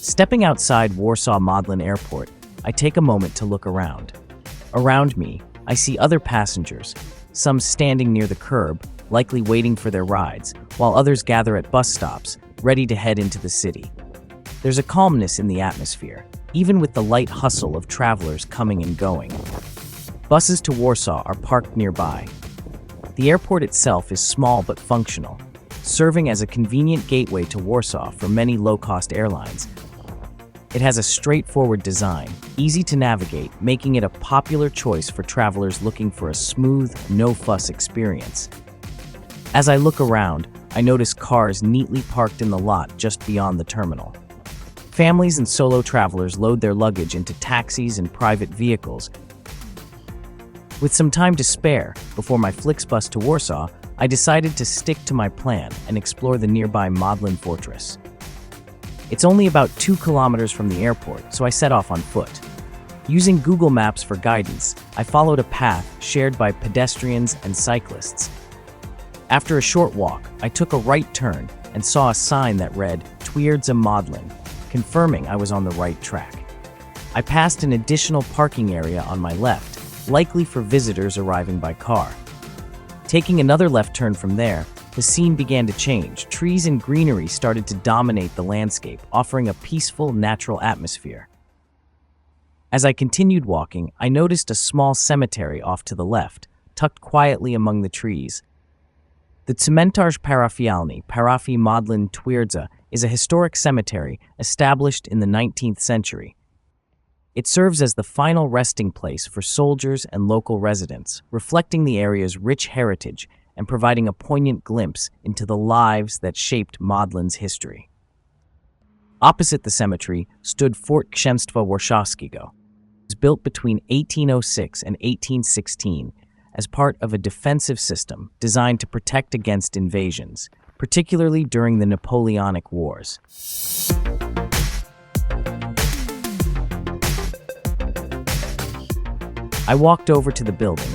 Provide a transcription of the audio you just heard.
Stepping outside Warsaw Modlin Airport, I take a moment to look around. Around me, I see other passengers, some standing near the curb, likely waiting for their rides, while others gather at bus stops, ready to head into the city. There's a calmness in the atmosphere, even with the light hustle of travelers coming and going. Buses to Warsaw are parked nearby. The airport itself is small but functional, serving as a convenient gateway to Warsaw for many low-cost airlines. It has a straightforward design, easy to navigate, making it a popular choice for travelers looking for a smooth, no-fuss experience. As I look around, I notice cars neatly parked in the lot just beyond the terminal. Families and solo travelers load their luggage into taxis and private vehicles. With some time to spare before my Flixbus to Warsaw, I decided to stick to my plan and explore the nearby Modlin Fortress. It's only about 2 kilometers from the airport, so I set off on foot. Using Google Maps for guidance, I followed a path shared by pedestrians and cyclists. After a short walk, I took a right turn and saw a sign that read "Travelwalks," confirming I was on the right track. I passed an additional parking area on my left, likely for visitors arriving by car. Taking another left turn from there, the scene began to change. Trees and greenery started to dominate the landscape, offering a peaceful, natural atmosphere. As I continued walking, I noticed a small cemetery off to the left, tucked quietly among the trees. The Cmentarz Parafialny, Parafi Modlin Twierdza, is a historic cemetery established in the 19th century. It serves as the final resting place for soldiers and local residents, reflecting the area's rich heritage and providing a poignant glimpse into the lives that shaped Modlin's history. Opposite the cemetery stood Fort Warszawskiego. It was built between 1806 and 1816 as part of a defensive system designed to protect against invasions, particularly during the Napoleonic Wars. I walked over to the building,